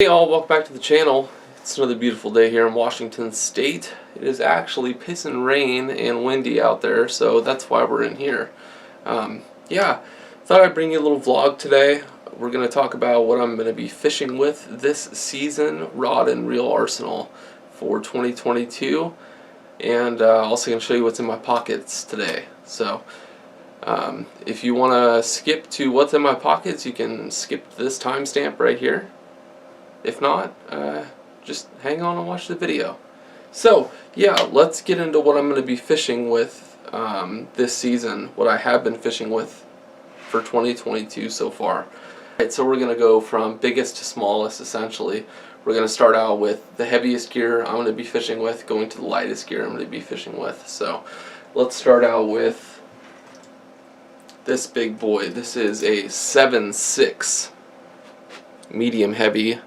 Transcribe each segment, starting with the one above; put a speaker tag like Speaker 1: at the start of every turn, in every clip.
Speaker 1: Hey all, welcome back to the channel. It's another beautiful day here in Washington State. It is actually pissing rain and windy out there, so that's why we're in here. Yeah, thought I'd bring you a little vlog today. We're going to talk about what I'm going to be fishing with this season, rod and reel arsenal for 2022, and also going to show you what's in my pockets today. So if you want to skip to what's in my pockets, you can skip this timestamp right here. If not, just hang on and watch the video. So, yeah, let's get into what I'm going to be fishing with this season, what I have been fishing with for 2022 so far. Alright, so we're going to go from biggest to smallest, essentially. We're going to start out with the heaviest gear I'm going to be fishing with, going to the lightest gear I'm going to be fishing with. So, let's start out with this big boy. This is a 7.6 medium heavy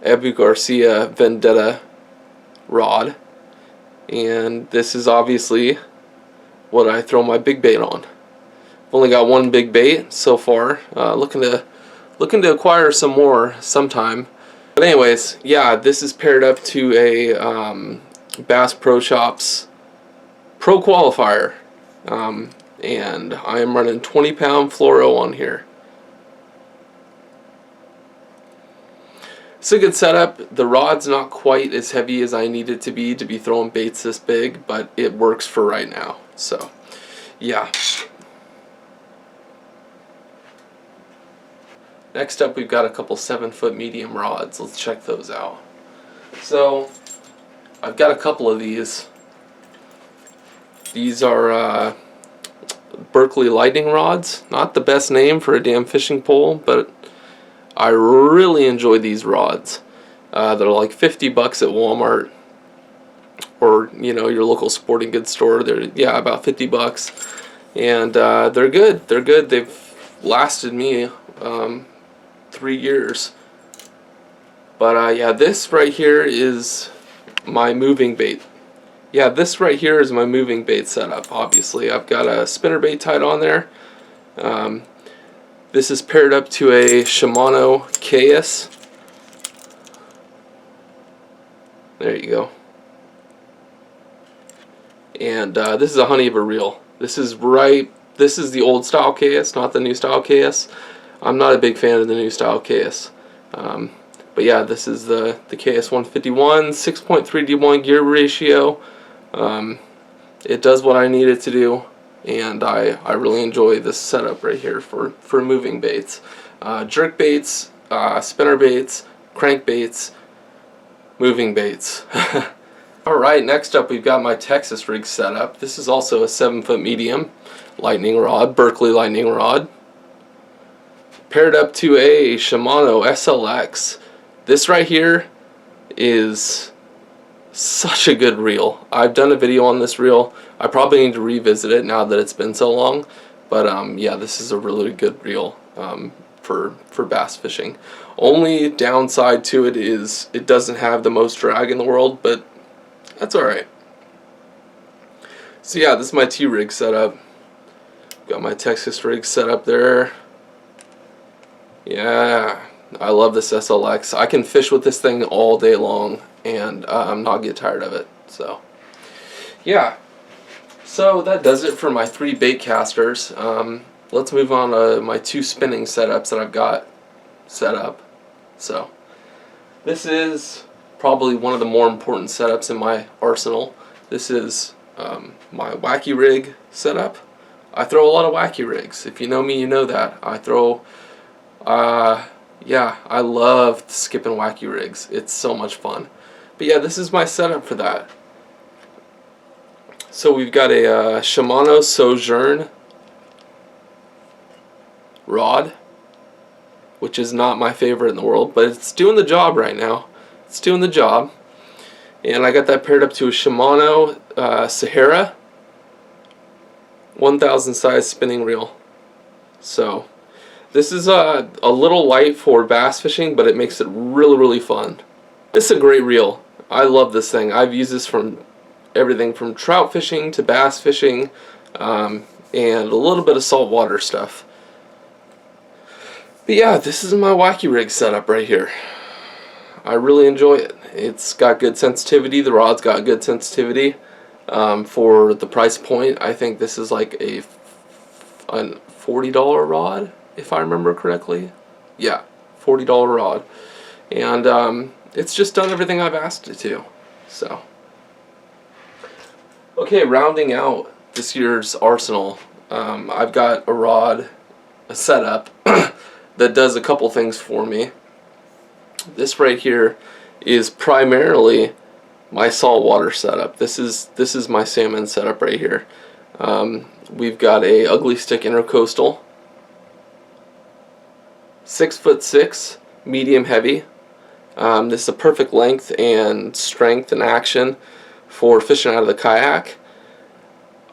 Speaker 1: Ebby Garcia Vendetta rod, and this is obviously what I throw my big bait on. I've only got one big bait so far. Looking to acquire some more sometime. But anyways, yeah, this is paired up to a Bass Pro Shops Pro Qualifier, and I am running 20-pound fluoro on here. It's a good setup. The rod's not quite as heavy as I need it to be throwing baits this big, but it works for right now. So, yeah. Next up, we've got a couple 7-foot medium rods. Let's check those out. So, I've got a couple of these. These are Berkeley lightning rods. Not the best name for a damn fishing pole, but I really enjoy these rods. They're like $50 at Walmart, or your local sporting goods store. They're about $50, and they're good. They're good. They've lasted me 3 years. But yeah, this right here is my moving bait. Yeah, this right here is my moving bait setup. Obviously, I've got a spinnerbait tied on there. This is paired up to a Shimano KS. There you go. And this is a honey of a reel. This is the old style KS, not the new style KS. I'm not a big fan of the new style KS. But yeah, this is the KS 151, 6.3:1 gear ratio. It does what I need it to do. And I really enjoy this setup right here for moving baits. Jerk baits, spinner baits, crank baits, moving baits. Alright, next up we've got my Texas rig setup. This is also a 7-foot medium lightning rod, Berkeley lightning rod. Paired up to a Shimano SLX. This right here is such a good reel. I've done a video on this reel. I probably need to revisit it now that it's been so long. But yeah, this is a really good reel for bass fishing. Only downside to it is it doesn't have the most drag in the world, but that's alright. So yeah, this is my T-rig setup. Got my Texas rig set up there. Yeah, I love this SLX. I can fish with this thing all day long and not get tired of it. So yeah, so that does it for my 3 bait casters. Let's move on to my 2 spinning setups that I've got set up. So this is probably one of the more important setups in my arsenal. This is my Wacky Rig setup. I throw a lot of Wacky Rigs. If you know me, you know that. I throw yeah, I love skipping Wacky Rigs. It's so much fun. But yeah, this is my setup for that. So we've got a Shimano Sojourn rod, which is not my favorite in the world, but it's doing the job right now. It's doing the job. And I got that paired up to a Shimano Sahara 1000 size spinning reel. So this is a little light for bass fishing, but it makes it really fun. It's a great reel. I love this thing. I've used this from everything from trout fishing to bass fishing, and a little bit of saltwater stuff. But yeah, this is my Wacky Rig setup right here. I really enjoy it. It's got good sensitivity. The rod's got good sensitivity. For the price point, I think this is like a $40 rod, if I remember correctly. Yeah, $40 rod. And it's just done everything I've asked it to. So, okay, rounding out this year's arsenal, I've got a setup that does a couple things for me. This right here is primarily my saltwater setup. This is my salmon setup right here. We've got a ugly stick intercoastal, 6'6", medium heavy. This is a perfect length and strength and action for fishing out of the kayak.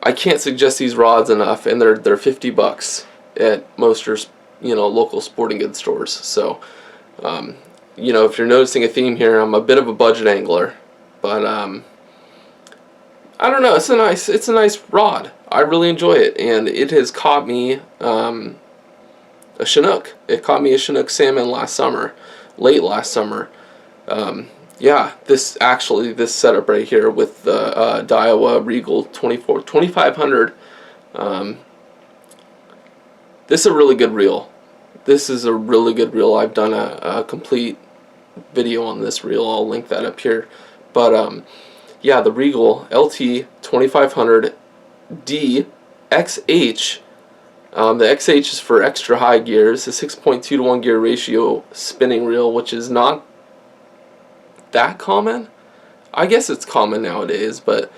Speaker 1: I can't suggest these rods enough, and they're $50 at most local sporting goods stores. So, if you're noticing a theme here, I'm a bit of a budget angler, but I don't know. It's a nice rod. I really enjoy it, and it has caught me a Chinook. It caught me a Chinook salmon late last summer. Yeah, this setup right here with the Diawa Regal 2500. This is a really good reel. This is a really good reel. I've done a complete video on this reel. I'll link that up here. But yeah, the Regal LT 2500 D XH. The XH is for extra high gears. A 6.2 to 1 gear ratio spinning reel, which is not that common. I guess it's common nowadays, but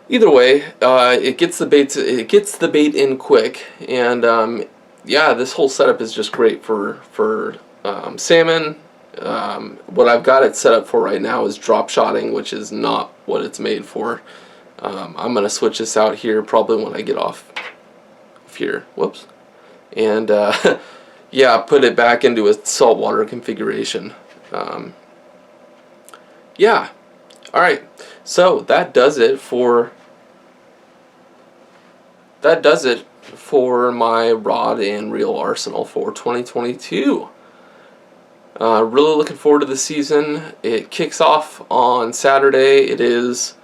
Speaker 1: either way, it gets the bait in quick, and yeah, this whole setup is just great for salmon. What I've got it set up for right now is drop shotting, which is not what it's made for. I'm gonna switch this out here probably when I get off of here. Whoops. And yeah, put it back into a saltwater configuration. Yeah. Alright, so that does it for my rod and reel arsenal for 2022. Really looking forward to the season. It kicks off on Saturday. It is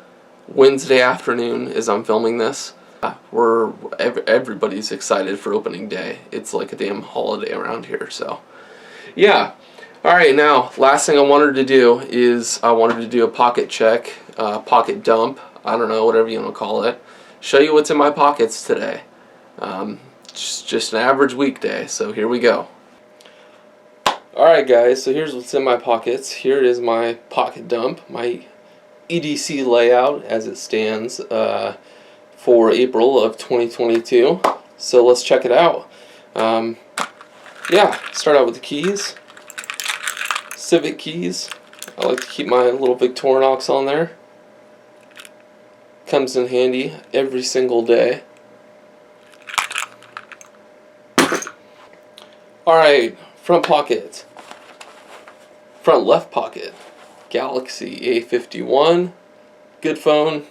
Speaker 1: Wednesday afternoon as I'm filming this. Everybody's excited for opening day. It's like a damn holiday around here. So yeah. Alright, now last thing I wanted to do is I wanted to do a pocket check, pocket dump, I don't know, whatever you want to call it. Show you what's in my pockets today. Just an average weekday, so here we go. Alright guys, so here's what's in my pockets. Here is my pocket dump, my EDC layout as it stands for April of 2022. So let's check it out. Yeah, start out with the keys. Civic keys. I like to keep my little Victorinox on there. Comes in handy every single day. Alright, front pocket. Front left pocket. Galaxy A51. Good phone.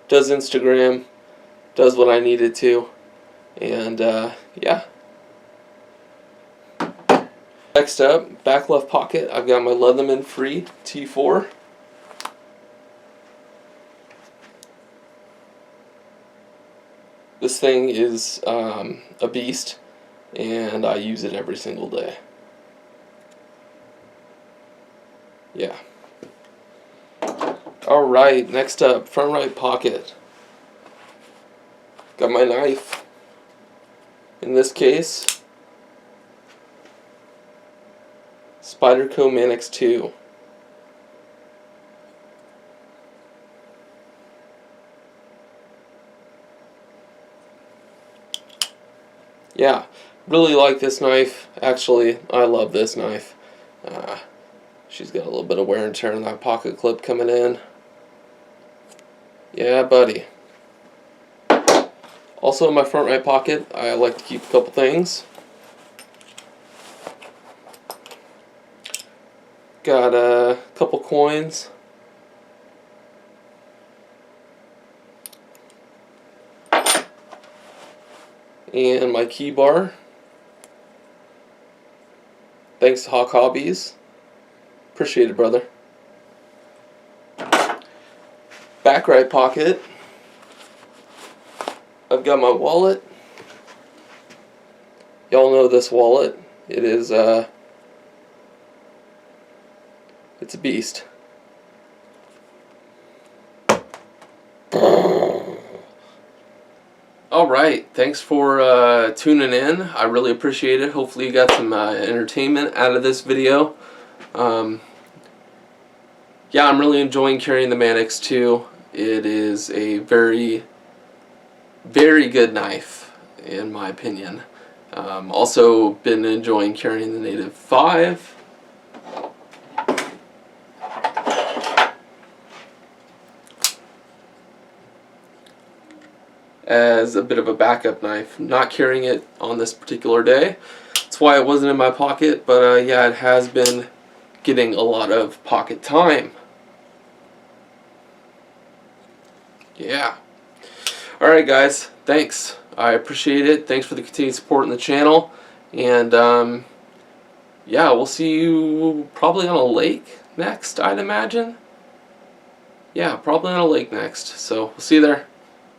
Speaker 1: Does Instagram. Does what I need it to. And yeah. Next up, back left pocket, I've got my Leatherman Free T4. This thing is a beast, and I use it every single day. Yeah. Alright, next up, front right pocket. Got my knife. In this case, Spyderco Manix 2. Yeah, really like this knife. Actually, I love this knife. She's got a little bit of wear and tear on that pocket clip coming in. Yeah, buddy. Also in my front right pocket, I like to keep a couple things. Got a couple coins. And my key bar. Thanks, Hawk Hobbies. Appreciate it, brother. Back right pocket. I've got my wallet. Y'all know this wallet. It is, it's a beast. Alright, thanks for tuning in. I really appreciate it. Hopefully you got some entertainment out of this video. Yeah, I'm really enjoying carrying the Mannix 2. It is a very, very good knife, in my opinion. Also been enjoying carrying the Native 5. As a bit of a backup knife. Not carrying it on this particular day. That's why it wasn't in my pocket, but yeah, it has been getting a lot of pocket time. Yeah. Alright guys, thanks. I appreciate it. Thanks for the continued support in the channel. And yeah, we'll see you probably on a lake next, I'd imagine. Yeah, probably on a lake next. So we'll see you there.